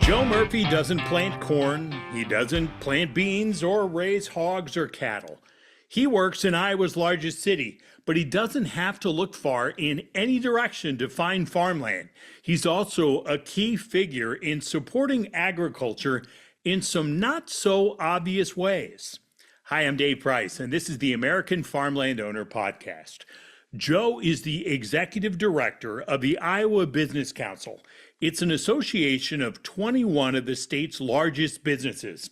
Joe Murphy doesn't plant corn, he doesn't plant beans or raise hogs or cattle. He works in Iowa's largest city, but he doesn't have to look far in any direction to find farmland. He's also a key figure in supporting agriculture in some not so obvious ways. Hi, I'm Dave Price, and this is the American Farmland Owner Podcast. Joe is the executive director of the Iowa Business Council. It's an association of 21 of the state's largest businesses.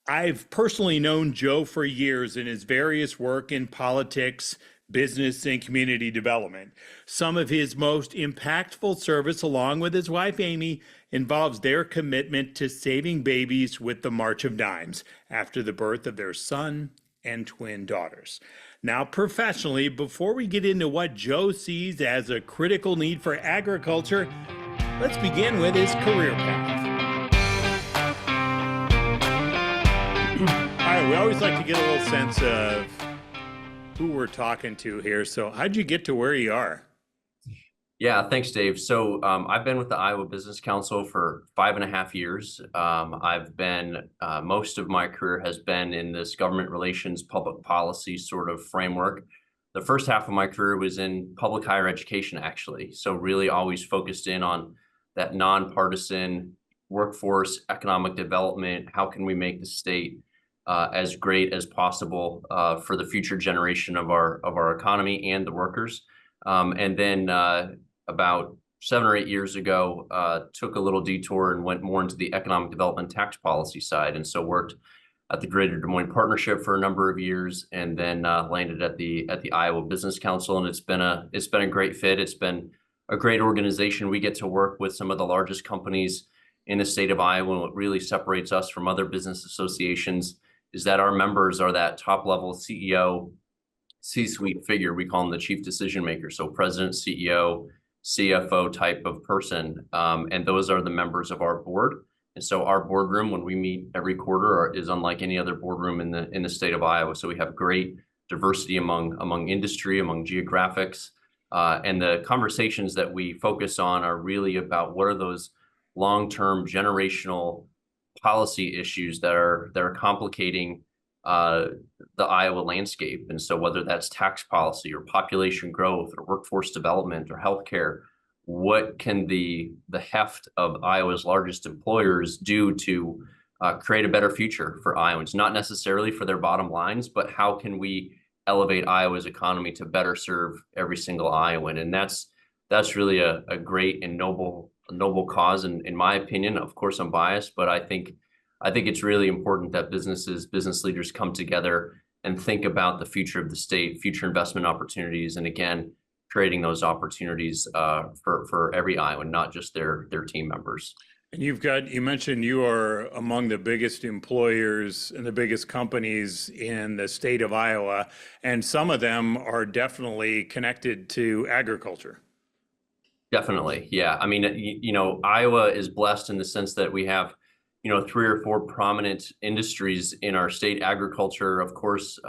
I've personally known Joe for years in his various work in politics, business, and community development. Some of his most impactful service, along with his wife Amy, involves their commitment to saving babies with the March of Dimes after the birth of their son and twin daughters. Now, professionally, before we get into what Joe sees as a critical need for agriculture, let's begin with his career path. All right, we always like to get a little sense of who we're talking to here. So how'd you get to where you are? Yeah, thanks, Dave. So I've been with the Iowa Business Council for 5.5 years. I've been, most of my career has been in this government relations, public policy sort of framework. The first half of my career was in public higher education, actually. So really always focused in on that nonpartisan workforce, economic development. How can we make the state as great as possible for the future generation of our economy and the workers? And then about 7 or 8 years ago, took a little detour and went more into the economic development tax policy side. And so worked at the Greater Des Moines Partnership for a number of years, and then landed at the Iowa Business Council. And it's been a great fit. It's been a great organization. We get to work with some of the largest companies in the state of Iowa. And what really separates us from other business associations is that our members are that top level CEO, C-suite figure. We call them the chief decision maker. So president, CEO, CFO type of person. And those are the members of our board. And so our boardroom, when we meet every quarter, is unlike any other boardroom in the state of Iowa. So we have great diversity among industry, among geographics. And the conversations that we focus on are really about what are those long-term generational policy issues that are complicating the Iowa landscape. And so whether that's tax policy or population growth or workforce development or healthcare, what can the heft of Iowa's largest employers do to create a better future for Iowans? Not necessarily for their bottom lines, but how can we elevate Iowa's economy to better serve every single Iowan? And that's really a great and noble cause. And in my opinion, of course, I'm biased, but I think it's really important that business leaders come together and think about the future of the state, future investment opportunities, and again, creating those opportunities for every Iowan, not just their team members. And you mentioned you are among the biggest employers and the biggest companies in the state of Iowa, and some of them are definitely connected to agriculture. Definitely, yeah. I mean, Iowa is blessed in the sense that we have 3 or 4 prominent industries in our state. Agriculture, of course,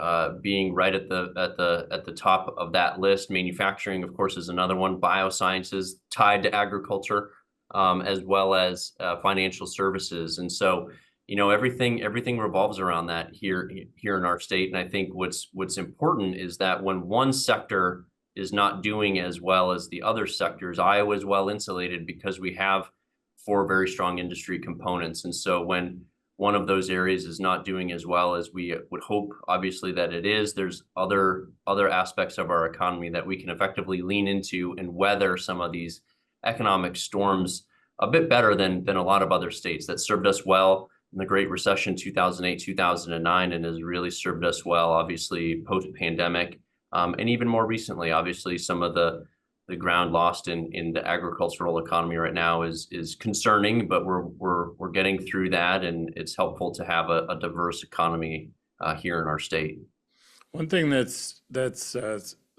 being right at the top of that list. Manufacturing, of course, is another one. Biosciences tied to agriculture, as well as financial services. And so, everything revolves around that here in our state. And I think what's important is that when one sector is not doing as well as the other sectors, Iowa is well insulated because we have 4 very strong industry components. And so when one of those areas is not doing as well as we would hope, obviously, that it is, there's other aspects of our economy that we can effectively lean into and weather some of these economic storms a bit better than a lot of other states. That served us well in the Great Recession, 2008, 2009, and has really served us well, obviously, post-pandemic. And even more recently, obviously, some of the ground lost in the agricultural economy right now is concerning, but we're getting through that, and it's helpful to have a diverse economy here in our state. One thing that's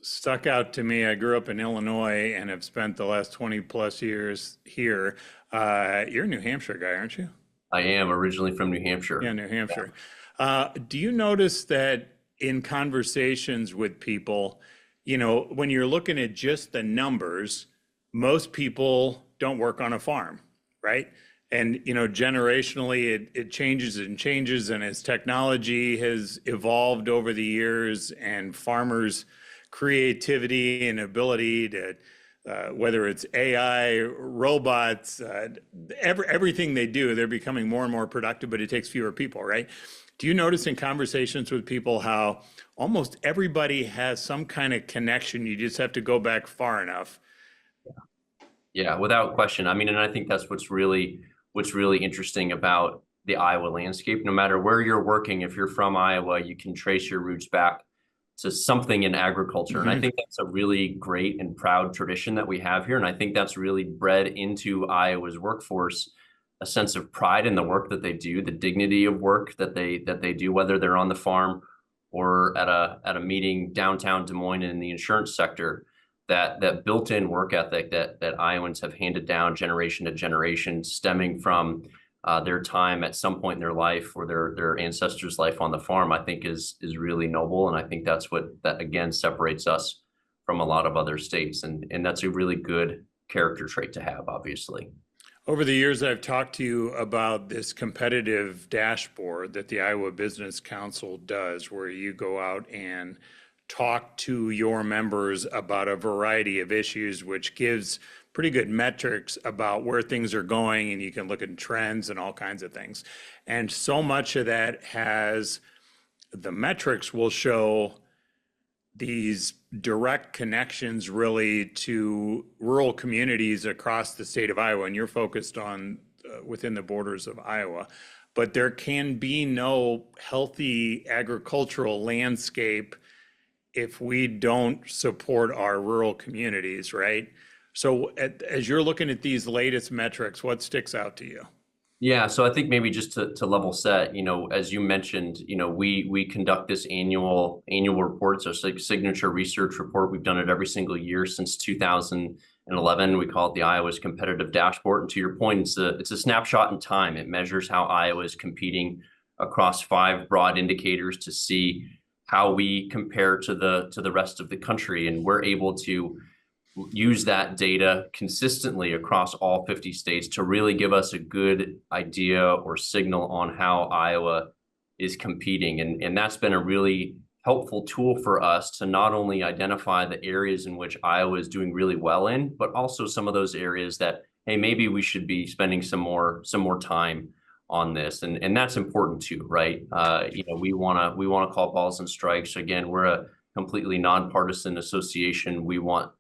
stuck out to me, I grew up in Illinois and have spent the last 20 plus years here. You're a New Hampshire guy, aren't you? I am originally from New Hampshire. Yeah, New Hampshire. Do you notice that in conversations with people, when you're looking at just the numbers, most people don't work on a farm, right? And, generationally, it changes and changes, and as technology has evolved over the years, and farmers' creativity and ability to, whether it's AI, robots, everything they do, they're becoming more and more productive, but it takes fewer people, right? Do you notice in conversations with people how almost everybody has some kind of connection? You just have to go back far enough. Yeah, without question. I mean, and I think that's what's really interesting about the Iowa landscape. No matter where you're working, if you're from Iowa, you can trace your roots back to something in agriculture. And I Hmm. think that's a really great and proud tradition that we have here. And I think that's really bred into Iowa's workforce a sense of pride in the work that they do, the dignity of work that they do, whether they're on the farm or at a meeting downtown Des Moines in the insurance sector. That built-in work ethic that Iowans have handed down generation to generation, stemming from their time at some point in their life or their ancestors' life on the farm, I think is really noble, and I think that's what that again separates us from a lot of other states, and that's a really good character trait to have, obviously. Over the years, I've talked to you about this competitive dashboard that the Iowa Business Council does, where you go out and talk to your members about a variety of issues, which gives pretty good metrics about where things are going, and you can look at trends and all kinds of things. And so much of that has the metrics will show these direct connections really to rural communities across the state of Iowa, and you're focused on within the borders of Iowa. But there can be no healthy agricultural landscape if we don't support our rural communities, right? So as you're looking at these latest metrics, what sticks out to you? Yeah, so I think maybe just to level set, as you mentioned, we conduct this annual report, so signature research report. We've done it every single year since 2011. We call it the Iowa's Competitive Dashboard. And to your point, it's a snapshot in time. It measures how Iowa is competing across 5 broad indicators to see how we compare to the rest of the country, and we're able to use that data consistently across all 50 states to really give us a good idea or signal on how Iowa is competing. And that's been a really helpful tool for us to not only identify the areas in which Iowa is doing really well in, but also some of those areas that, hey, maybe we should be spending some more time on this. And that's important too, right? We wanna call balls and strikes. Again, we're a completely nonpartisan association. We want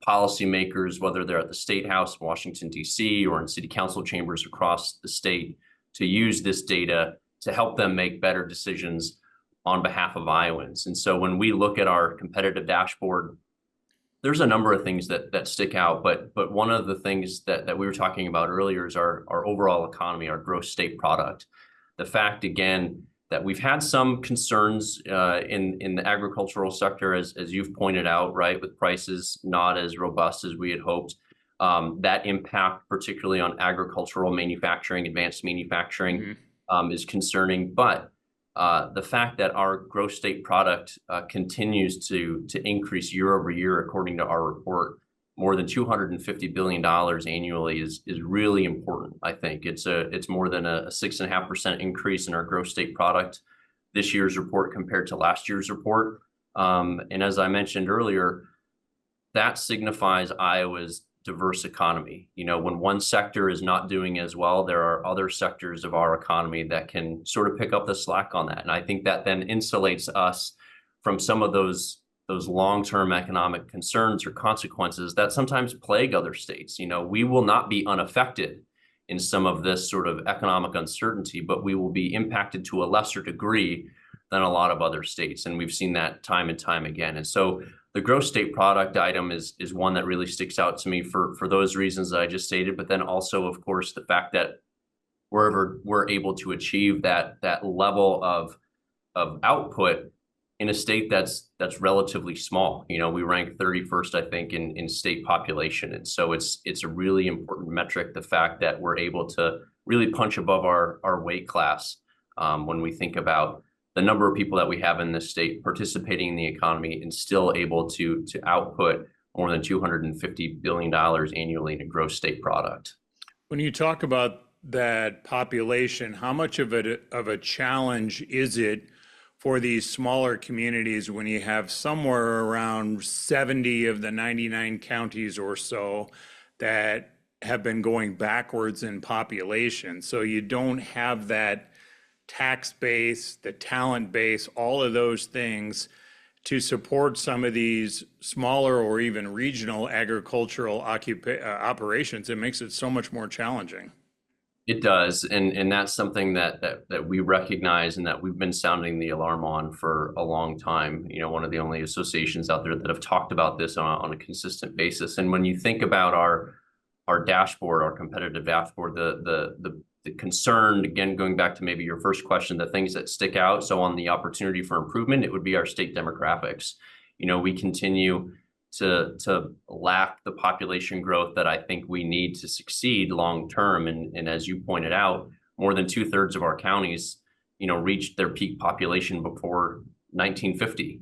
policymakers, whether they're at the State House, Washington, D.C., or in city council chambers across the state, to use this data to help them make better decisions on behalf of Iowans. And so when we look at our competitive dashboard, there's a number of things that stick out, but one of the things that we were talking about earlier is our overall economy, our gross state product. The fact, again, that we've had some concerns in the agricultural sector, as you've pointed out, right, with prices not as robust as we had hoped. That impact, particularly on agricultural manufacturing, advanced manufacturing, is concerning. But the fact that our gross state product continues to increase year over year, according to our report, more than $250 billion annually is really important. I think it's more than a 6.5% increase in our gross state product this year's report compared to last year's report. And as I mentioned earlier, that signifies Iowa's diverse economy. When one sector is not doing as well, there are other sectors of our economy that can sort of pick up the slack on that. And I think that then insulates us from some of those long-term economic concerns or consequences that sometimes plague other states. We will not be unaffected in some of this sort of economic uncertainty, but we will be impacted to a lesser degree than a lot of other states. And we've seen that time and time again. And so the gross state product item is one that really sticks out to me for those reasons that I just stated, but then also, of course, the fact that wherever we're able to achieve that level of output in a state that's relatively small. We rank 31st, I think, in state population. And so it's a really important metric, the fact that we're able to really punch above our weight class when we think about the number of people that we have in this state participating in the economy and still able to output more than $250 billion annually in a gross state product. When you talk about that population, how much of a challenge is it for these smaller communities when you have somewhere around 70 of the 99 counties or so that have been going backwards in population? So you don't have that tax base, the talent base, all of those things to support some of these smaller or even regional agricultural operations. It makes it so much more challenging. It does, and that's something that we recognize and that we've been sounding the alarm on for a long time. You know, one of the only associations out there that have talked about this on a consistent basis. And when you think about our dashboard, our competitive dashboard, the concern, again, going back to maybe your first question, the things that stick out. So on the opportunity for improvement, it would be our state demographics. You know, we continue to lack the population growth that I think we need to succeed long term. And as you pointed out, more than 2/3 of our counties, you know, reached their peak population before 1950.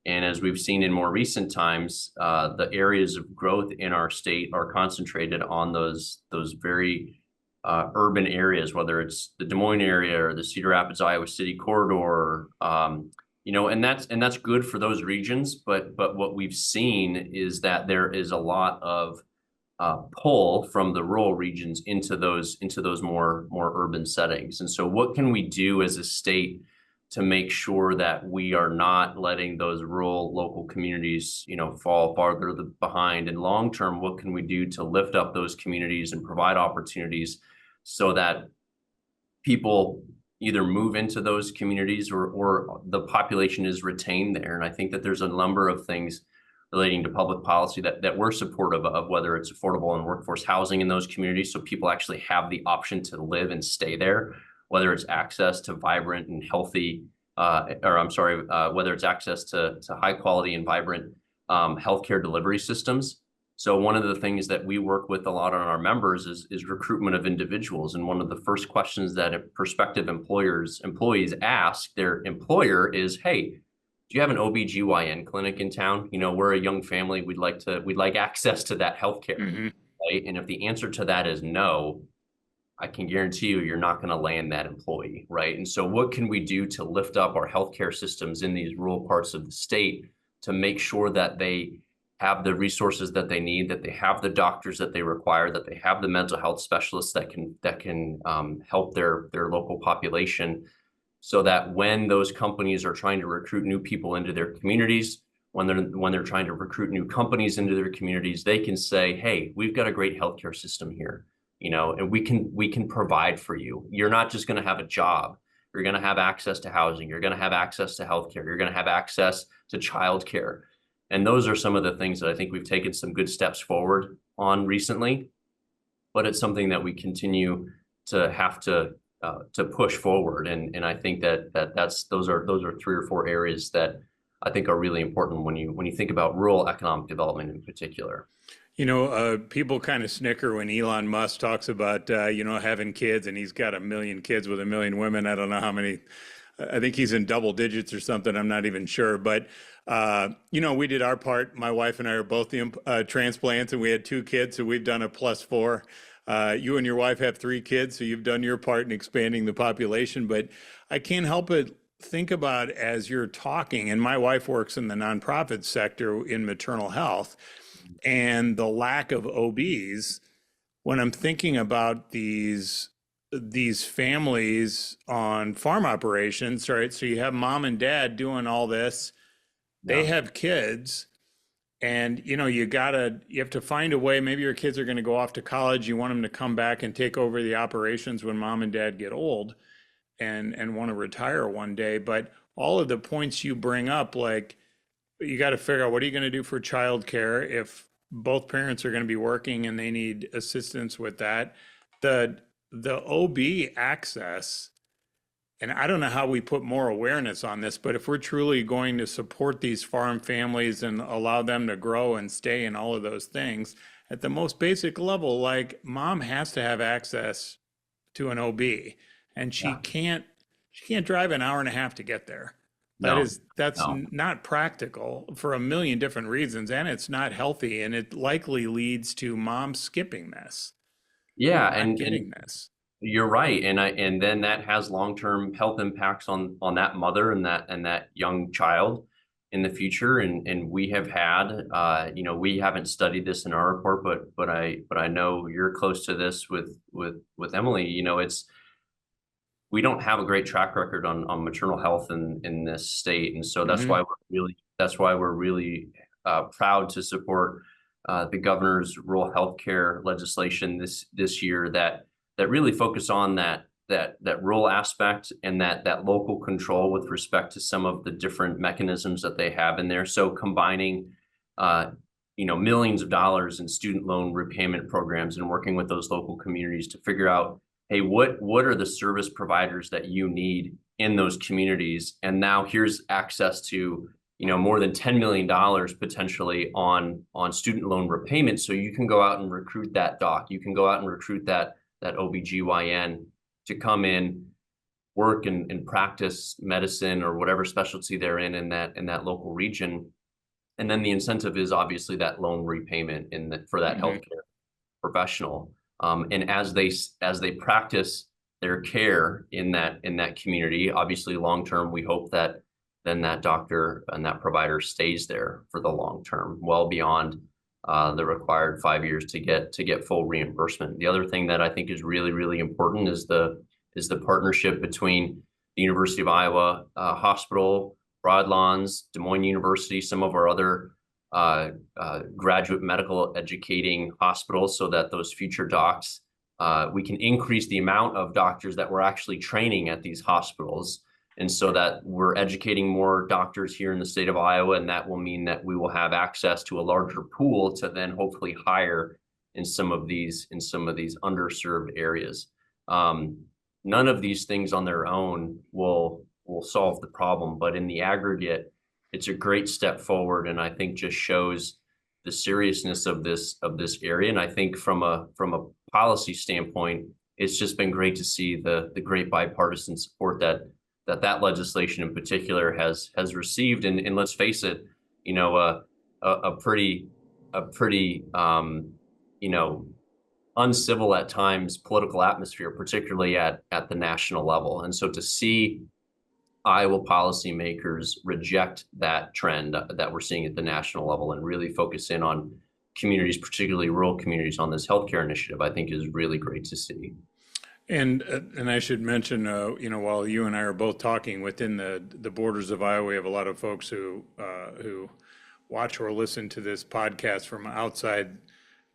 And as we've seen in more recent times, the areas of growth in our state are concentrated on those very urban areas, whether it's the Des Moines area or the Cedar Rapids, Iowa City corridor. You know, and that's good for those regions. But what we've seen is that there is a lot of pull from the rural regions into those more urban settings. And so, what can we do as a state to make sure that we are not letting those rural local communities, you know, fall farther behind? And long term, what can we do to lift up those communities and provide opportunities so that people either move into those communities or the population is retained there? And I think that there's a number of things relating to public policy that we're supportive of, whether it's affordable and workforce housing in those communities, so people actually have the option to live and stay there, whether it's access to vibrant and healthy, whether it's access to high quality and vibrant healthcare delivery systems. So one of the things that we work with a lot on our members is recruitment of individuals. And one of the first questions that prospective employees ask their employer is, hey, do you have an OBGYN clinic in town? You know, we're a young family. We'd like access to that healthcare. Mm-hmm. Right? And if the answer to that is no, I can guarantee you're not going to land that employee, right? And so what can we do to lift up our healthcare systems in these rural parts of the state to make sure that they have the resources that they need, that they have the doctors that they require, that they have the mental health specialists that can help their local population, so that when those companies are trying to recruit new people into their communities, when they're trying to recruit new companies into their communities, they can say, hey, we've got a great healthcare system here, you know, and we can provide for you. You're not just going to have a job. You're going to have access to housing. You're going to have access to healthcare. You're going to have access to childcare. And those are some of the things that I think we've taken some good steps forward on recently, but it's something that we continue to have to push forward. And I think those are 3 or 4 areas that I think are really important when you think about rural economic development in particular. You know, people kind of snicker when Elon Musk talks about, having kids, and he's got 1 million kids with 1 million women. I don't know how many. I think he's in double digits or something. I'm not even sure. But, we did our part. My wife and I are both transplants, and we had 2 kids, so we've done a +4. You and your wife have 3 kids, so you've done your part in expanding the population. But I can't help but think about, as you're talking, and my wife works in the nonprofit sector in maternal health, and the lack of OBs, when I'm thinking about these families on farm operations, right? So you have mom and dad doing all this, they have kids, and you have to find a way. Maybe your kids are going to go off to college. You want them to come back and take over the operations when mom and dad get old and want to retire one day. But all of the points you bring up, like, you got to figure out, what are you going to do for childcare if both parents are going to be working and they need assistance with that? The OB access, and I don't know how we put more awareness on this, but if we're truly going to support these farm families and allow them to grow and stay and all of those things, at the most basic level, like, mom has to have access to an OB, and she can't drive an hour and a half to get there. That's not practical for 1 million different reasons, and it's not healthy, and it likely leads to mom skipping this. Yeah, not getting this. You're right, and then that has long-term health impacts on that mother and that young child in the future. And we have had, we haven't studied this in our report, but I know you're close to this with Emily. It's we don't have a great track record on maternal health in this state, and so Hmm. that's why we're really proud to support the governor's rural health care legislation this year that really focus on that rural aspect and that local control with respect to some of the different mechanisms that they have in there. So combining uh, millions of dollars in student loan repayment programs and working with those local communities to figure out, hey, what are the service providers that you need in those communities? And now here's access to more than $10 million potentially on student loan repayment. So you can go out and recruit that doc. You can go out and recruit that OBGYN to come in, work and practice medicine or whatever specialty they're in that local region. And then the incentive is obviously that loan repayment for that Hmm. healthcare professional. And as they practice their care in that community, obviously long term, we hope that then that doctor and that provider stays there for the long term, well beyond the required 5 years to get full reimbursement. The other thing that I think is really, really important is the partnership between the University of Iowa Hospital, Broadlawns, Des Moines University, some of our other graduate medical educating hospitals, so that those future docs, we can increase the amount of doctors that we're actually training at these hospitals. And so that we're educating more doctors here in the state of Iowa, and that will mean that we will have access to a larger pool to then hopefully hire in some of these underserved areas. None of these things on their own will solve the problem, but in the aggregate, it's a great step forward, and I think just shows the seriousness of this area. And I think from a policy standpoint, it's just been great to see the great bipartisan support that legislation in particular has received. And let's face it, a pretty uncivil at times political atmosphere, particularly at the national level. And so to see Iowa policymakers reject that trend that we're seeing at the national level and really focus in on communities, particularly rural communities, on this healthcare initiative, I think is really great to see. And I should mention, while you and I are both talking, within the borders of Iowa, we have a lot of folks who watch or listen to this podcast from outside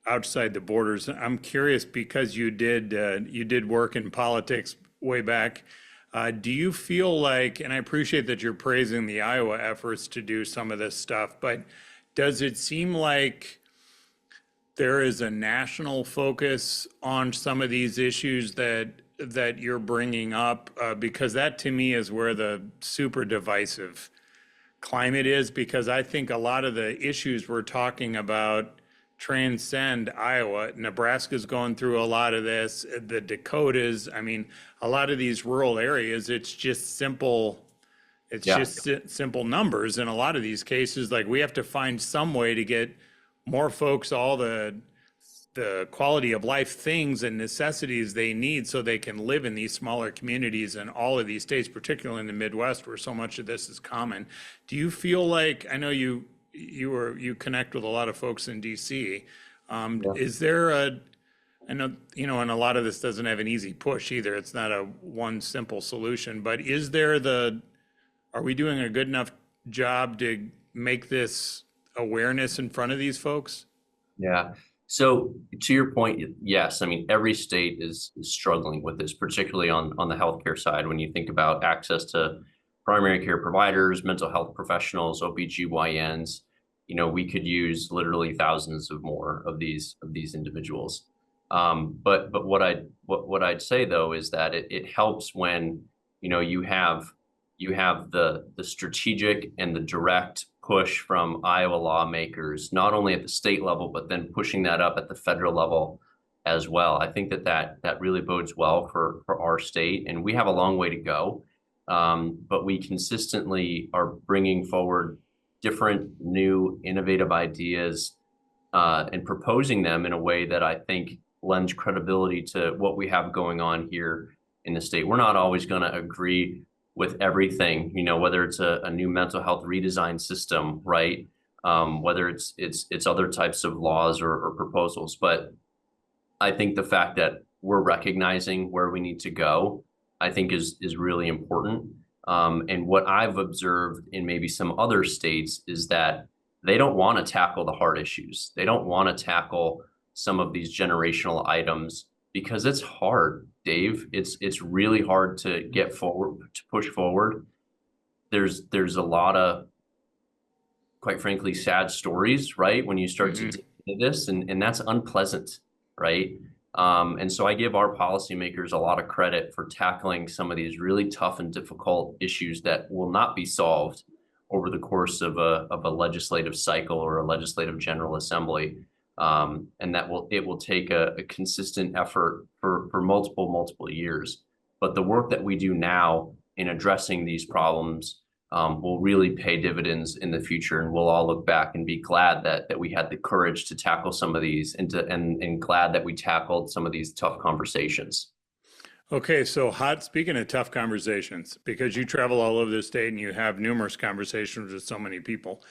the borders. I'm curious, because you did work in politics way back. Do you feel like, and I appreciate that you're praising the Iowa efforts to do some of this stuff, but does it seem like there is a national focus on some of these issues that you're bringing up? Because that to me is where the super divisive climate is, because I think a lot of the issues we're talking about transcend Iowa. Nebraska's going through a lot of this, the Dakotas. I mean, a lot of these rural areas, it's just simple. It's Yeah. just simple numbers. In a lot of these cases, like, we have to find some way to get more folks all the quality of life things and necessities they need so they can live in these smaller communities in all of these states, particularly in the Midwest where so much of this is common. Do you feel like, I know you connect with a lot of folks in DC. Yeah. Is there I know, and a lot of this doesn't have an easy push either. It's not a one simple solution, but are we doing a good enough job to make this awareness in front of these folks? Yeah. So to your point, yes, I mean, every state is struggling with this, particularly on the healthcare side. When you think about access to primary care providers, mental health professionals, OBGYNs, we could use literally thousands of more of these individuals. But what I'd say though is that it helps when you have the strategic and the direct push from Iowa lawmakers, not only at the state level, but then pushing that up at the federal level as well. I think that really bodes well for our state, and we have a long way to go. But we consistently are bringing forward different, new, innovative ideas and proposing them in a way that I think lends credibility to what we have going on here in the state. We're not always going to agree with everything, whether it's a new mental health redesign system, right? Whether it's other types of laws or proposals. But I think the fact that we're recognizing where we need to go, I think is really important. And what I've observed in maybe some other states is that they don't want to tackle the hard issues. They don't want to tackle some of these generational items because it's hard, Dave. It's really hard to get forward, to push forward. There's a lot of, quite frankly, sad stories, right? When you start to dig into this, and that's unpleasant, right? And so I give our policymakers a lot of credit for tackling some of these really tough and difficult issues that will not be solved over the course of a legislative cycle or a legislative general assembly. And it will take a consistent effort for multiple years. But the work that we do now in addressing these problems will really pay dividends in the future, and we'll all look back and be glad that we had the courage to tackle some of these and glad that we tackled some of these tough conversations. Okay, so speaking of tough conversations, because you travel all over the state and you have numerous conversations with so many people.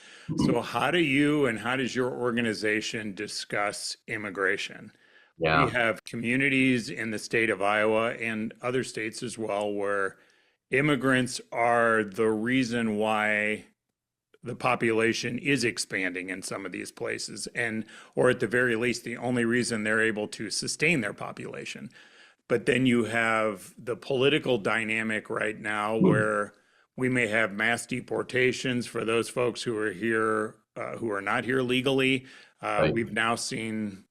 So how do you and how does your organization discuss immigration? Yeah. We have communities in the state of Iowa and other states as well where immigrants are the reason why the population is expanding in some of these places, or at the very least, the only reason they're able to sustain their population. But then you have the political dynamic right now where we may have mass deportations for those folks who are here, who are not here legally. Right. We've now seen,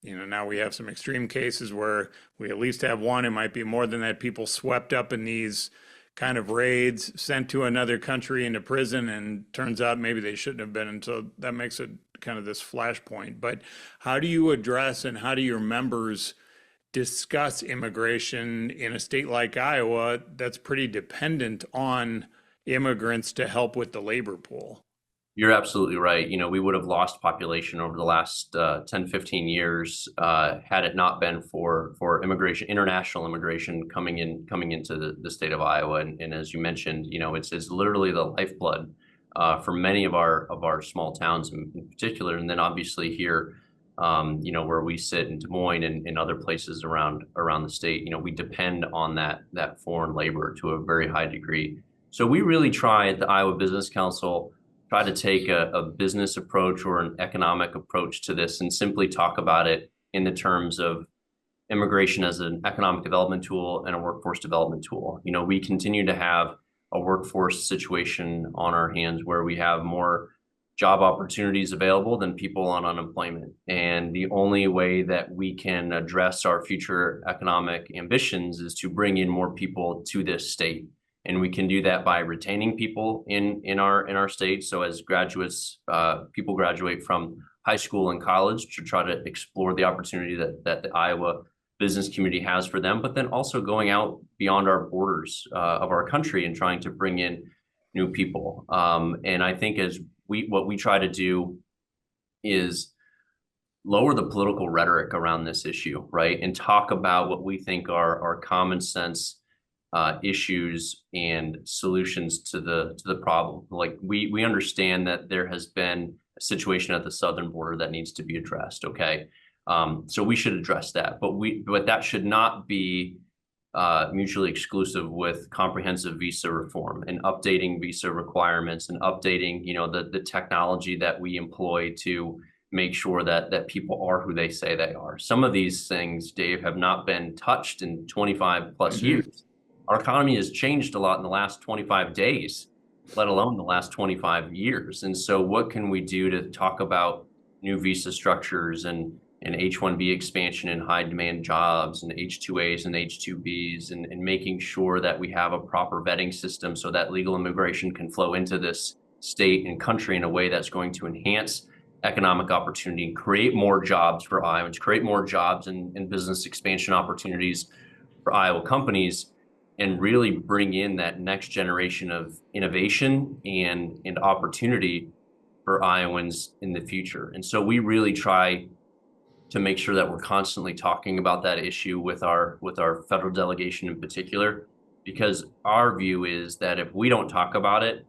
now we have some extreme cases where we at least have one, it might be more than that, people swept up in these kind of raids, sent to another country into prison, and turns out maybe they shouldn't have been. And so that makes it kind of this flashpoint. But how do you address and how do your members discuss immigration in a state like Iowa that's pretty dependent on immigrants to help with the labor pool? You're absolutely right. We would have lost population over the last 10, 15 years had it not been for immigration, international immigration coming into the state of Iowa. And as you mentioned, it's literally the lifeblood for many of our small towns in particular. And then obviously here, where we sit in Des Moines and other places around the state, we depend on that foreign labor to a very high degree. So we really try at the Iowa Business Council to take a business approach or an economic approach to this and simply talk about it in the terms of immigration as an economic development tool and a workforce development tool. We continue to have a workforce situation on our hands where we have more job opportunities available than people on unemployment. And the only way that we can address our future economic ambitions is to bring in more people to this state. And we can do that by retaining people in our state. So as graduates, people graduate from high school and college to try to explore the opportunity that the Iowa business community has for them, but then also going out beyond our borders of our country and trying to bring in new people. And I think what we try to do is lower the political rhetoric around this issue, right? And talk about what we think are common sense issues and solutions to the problem. Like we understand that there has been a situation at the southern border that needs to be addressed. Okay, so we should address that, but that should not be mutually exclusive with comprehensive visa reform and updating visa requirements and updating the technology that we employ to make sure that people are who they say they are. Some of these things, Dave, have not been touched in 25 plus years. Our economy has changed a lot in the last 25 days, let alone the last 25 years. And so what can we do to talk about new visa structures and H-1B expansion in high demand jobs and H-2As and H-2Bs and making sure that we have a proper vetting system so that legal immigration can flow into this state and country in a way that's going to enhance economic opportunity and create more jobs for Iowans, create more jobs and business expansion opportunities for Iowa companies, and really bring in that next generation of innovation and opportunity for Iowans in the future. And so we really try to make sure that we're constantly talking about that issue with our federal delegation in particular, because our view is that if we don't talk about it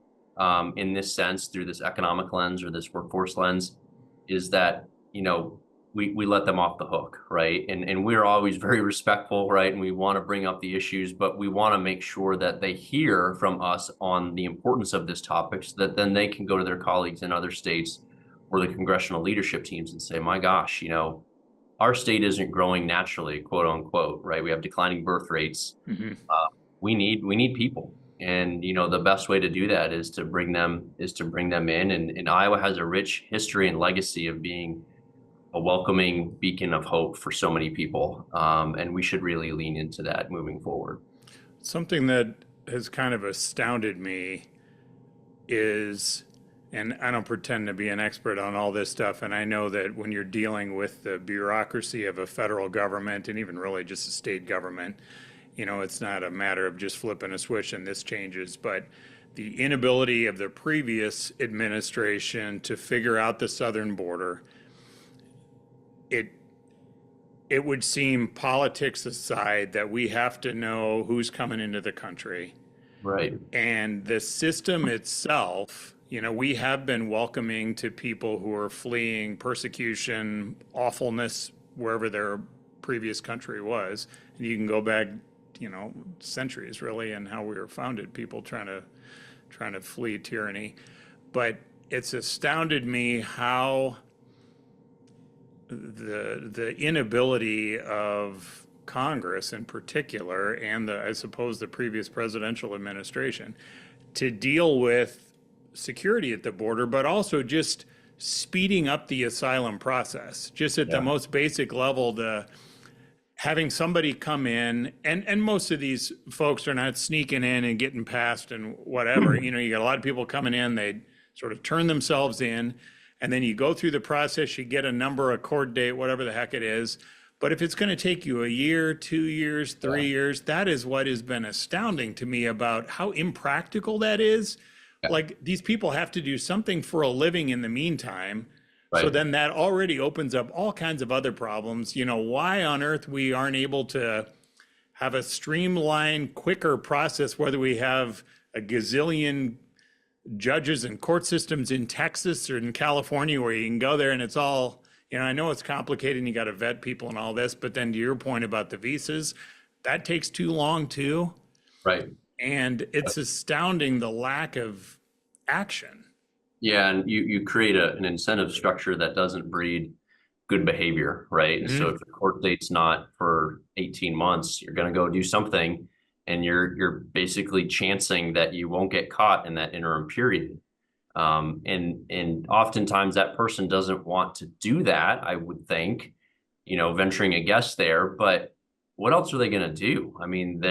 in this sense through this economic lens or this workforce lens, is that we let them off the hook, right? And we're always very respectful, right? And we want to bring up the issues, but we want to make sure that they hear from us on the importance of this topic so that then they can go to their colleagues in other states or the congressional leadership teams and say, my gosh, our state isn't growing naturally, quote unquote, right? We have declining birth rates. Mm-hmm. We need people. And the best way to do that is to bring them in. And Iowa has a rich history and legacy of being a welcoming beacon of hope for so many people. And we should really lean into that moving forward. Something that has kind of astounded me is, and I don't pretend to be an expert on all this stuff, and I know that when you're dealing with the bureaucracy of a federal government and even really just a state government, it's not a matter of just flipping a switch and this changes, but the inability of the previous administration to figure out the southern border, it would seem, politics aside, that we have to know who's coming into the country. Right. And the system itself, we have been welcoming to people who are fleeing persecution, awfulness, wherever their previous country was. And you can go back, centuries really, and how we were founded, people trying to flee tyranny. But it's astounded me how the inability of Congress in particular, and I suppose the previous presidential administration, to deal with security at the border, but also just speeding up the asylum process, just at the most basic level, having somebody come in, and most of these folks are not sneaking in and getting past and whatever. You got a lot of people coming in, they sort of turn themselves in, and then you go through the process, you get a number, a court date, whatever the heck it is. But if it's going to take you a year, 2 years, 3 years, that is what has been astounding to me about how impractical that is. Yeah. Like, these people have to do something for a living in the meantime. Right. So then that already opens up all kinds of other problems. Why on earth we aren't able to have a streamlined, quicker process, whether we have a gazillion judges and court systems in Texas or in California where you can go there and it's all, I know it's complicated and you got to vet people and all this, but then to your point about the visas, that takes too long too. Right. And it's astounding the lack of action. Yeah, and you create an incentive structure that doesn't breed good behavior, right? Mm-hmm. So if the court date's not for 18 months, you're going to go do something, and you're basically chancing that you won't get caught in that interim period. And oftentimes that person doesn't want to do that, I would think, venturing a guess there. But what else are they going to do? I mean,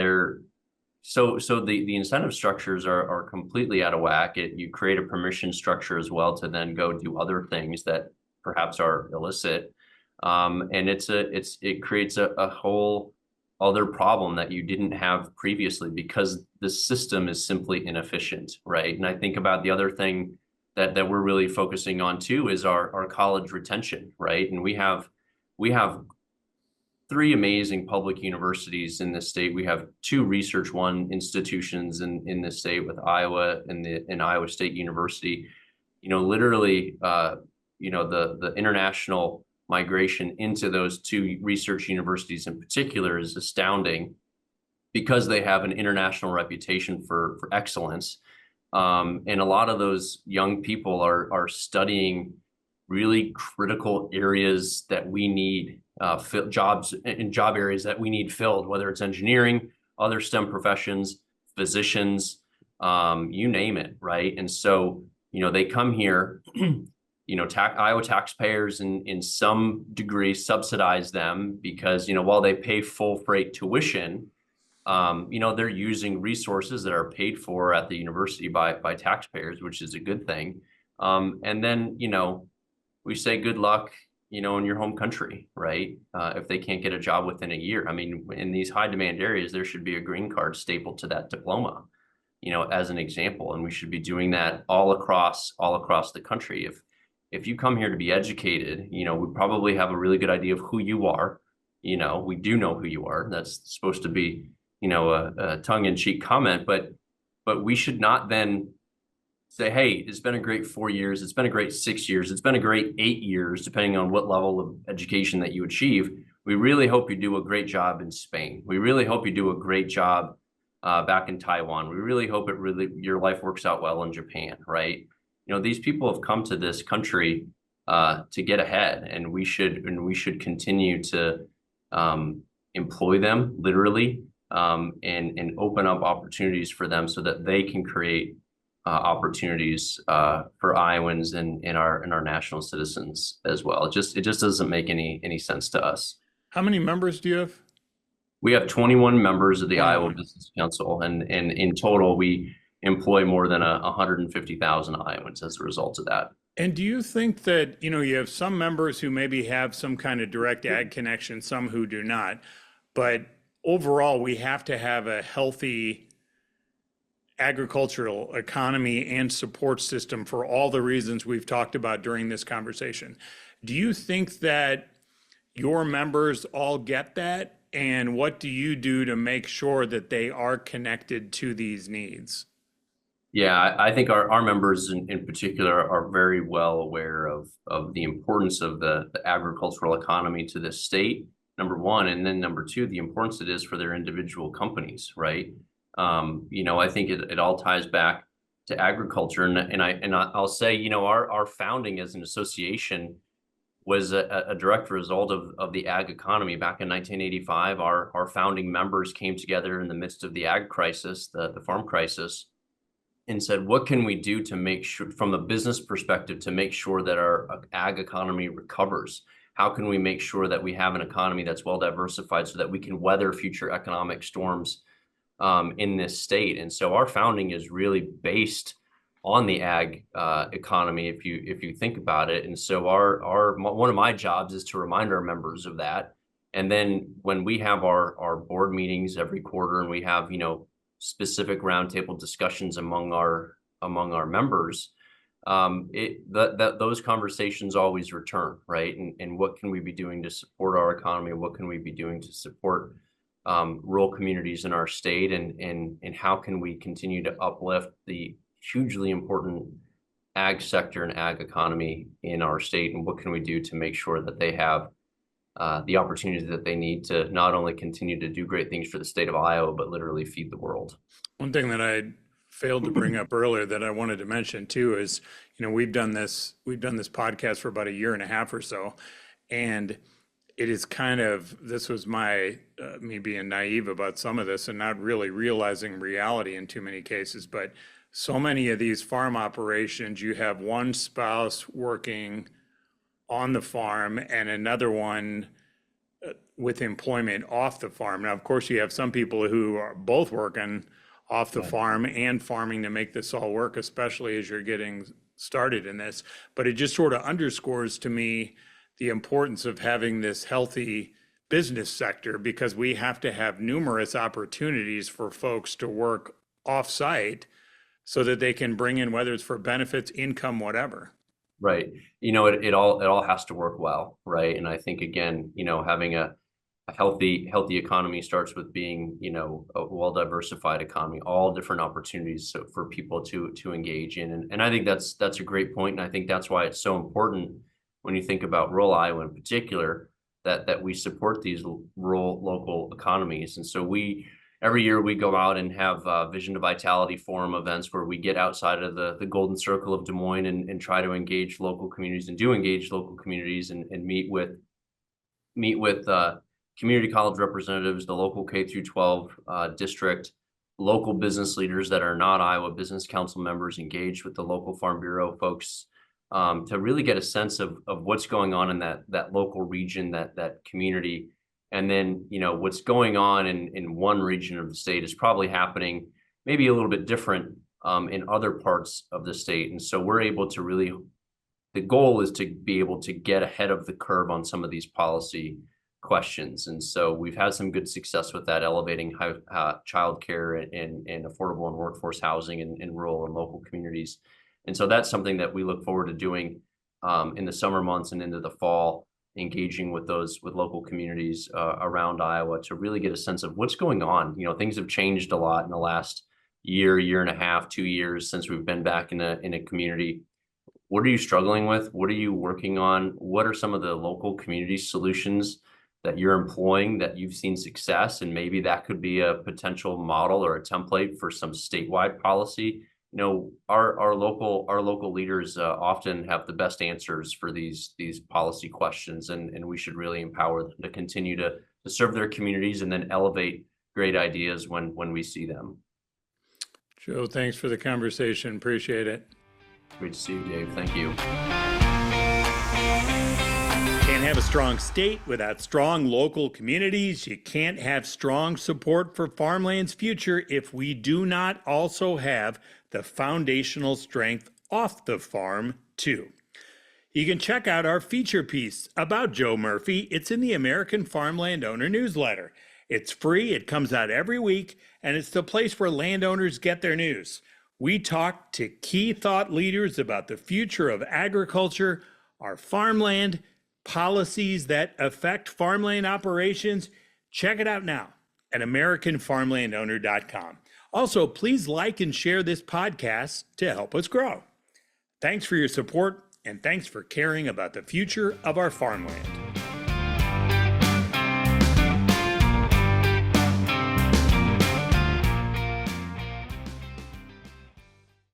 so the incentive structures are completely out of whack. You create a permission structure as well to then go do other things that perhaps are illicit, and it creates a whole other problem that you didn't have previously because the system is simply inefficient, right? And I think about the other thing that we're really focusing on too is our college retention, right? And we have 3 amazing public universities in this state. We have 2 Research One institutions in this state with Iowa and Iowa State University. Literally, the international migration into those 2 research universities in particular is astounding because they have an international reputation for excellence. And a lot of those young people are studying really critical areas that we need jobs in job areas that we need filled, whether it's engineering, other STEM professions, physicians, you name it, right? And so, they come here, Iowa taxpayers in some degree subsidize them because, while they pay full freight tuition, they're using resources that are paid for at the university by taxpayers, which is a good thing. And then, we say good luck, in your home country, right? If they can't get a job within a year. I mean, in these high demand areas, there should be a green card stapled to that diploma, as an example. And we should be doing that all across the country. if you come here to be educated, we probably have a really good idea of who you are. We do know who you are. That's supposed to be, a tongue-in-cheek comment, but we should not then say, hey, it's been a great 4 years, it's been a great 6 years, it's been a great 8 years, depending on what level of education that you achieve. We really hope you do a great job in Spain. We really hope you do a great job back in Taiwan. We really hope your life works out well in Japan, right? These people have come to this country to get ahead, and we should continue to employ them literally, and open up opportunities for them so that they can create opportunities for Iowans and our national citizens as well. It just doesn't make any sense to us. How many members do you have? We have 21 members of the 21. Iowa Business Council, and in total, we employ more than 150,000 Iowans as a result of that. And do you think that, you have some members who maybe have some kind of direct ag connection, some who do not, but overall, we have to have a healthy agricultural economy and support system for all the reasons we've talked about during this conversation. Do you think that your members all get that? And what do you do to make sure that they are connected to these needs? Yeah, I think our members in particular are very well aware of the importance of the agricultural economy to this state, number one, and then number two, the importance it is for their individual companies, right? I think it all ties back to agriculture, and I'll say, our founding as an association was a direct result of the ag economy. Back in 1985, our founding members came together in the midst of the ag crisis, the farm crisis, and said, what can we do to make sure, from a business perspective, to make sure that our ag economy recovers? How can we make sure that we have an economy that's well diversified so that we can weather future economic storms in this state? And so our founding is really based on the ag economy, if you think about it. And so one of my jobs is to remind our members of that. And then when we have our board meetings every quarter, and we have specific roundtable discussions among our members, those conversations always return, right? And what can we be doing to support our economy? What can we be doing to support rural communities in our state? And how can we continue to uplift the hugely important ag sector and ag economy in our state? And what can we do to make sure that they have the opportunities that they need to not only continue to do great things for the state of Iowa, but literally feed the world? One thing that I failed to bring up earlier that I wanted to mention too is, we've done this podcast for about a year and a half or so, and it is this was my me being naive about some of this and not really realizing reality in too many cases, but so many of these farm operations, you have one spouse working on the farm and another one with employment off the farm. Now, of course, you have some people who are both working off the farm and farming to make this all work, especially as you're getting started in this. But it just sort of underscores to me the importance of having this healthy business sector, because we have to have numerous opportunities for folks to work off-site so that they can bring in, whether it's for benefits, income, whatever. Right. It all has to work well, right? And I think, again, having a healthy economy starts with being, a well-diversified economy, all different opportunities for people to engage in. And I think that's a great point. And I think that's why it's so important when you think about rural Iowa in particular, that we support these rural local economies. And so every year we go out and have Vision to Vitality Forum events where we get outside of the golden circle of Des Moines and try to engage local communities, and do engage local communities, and meet with community college representatives, the local K through 12 district, local business leaders that are not Iowa Business Council members, engaged with the local Farm Bureau folks, to really get a sense of what's going on in that local region, that community. And then, what's going on in one region of the state is probably happening maybe a little bit different in other parts of the state. And so we're able to the goal is to be able to get ahead of the curve on some of these policy questions. And so we've had some good success with that, elevating childcare and affordable and workforce housing in rural and local communities. And so that's something that we look forward to doing in the summer months and into the fall, engaging with local communities around Iowa to really get a sense of what's going on. Things have changed a lot in the last year and a half, 2 years since we've been back in a community. What are you struggling with? What are you working on? What are some of the local community solutions that you're employing that you've seen success? And maybe that could be a potential model or a template for some statewide policy. Our local leaders often have the best answers for these policy questions, and we should really empower them to continue to serve their communities and then elevate great ideas when we see them. Joe, thanks for the conversation. Appreciate it. Great to see you, Dave. Thank you. Can't have a strong state without strong local communities. You can't have strong support for farmland's future if we do not also have the foundational strength off the farm, too. You can check out our feature piece about Joe Murphy. It's in the American Farmland Owner newsletter. It's free, it comes out every week, and it's the place where landowners get their news. We talk to key thought leaders about the future of agriculture, our farmland, policies that affect farmland operations. Check it out now at AmericanFarmlandOwner.com. Also, please like and share this podcast to help us grow. Thanks for your support, and thanks for caring about the future of our farmland.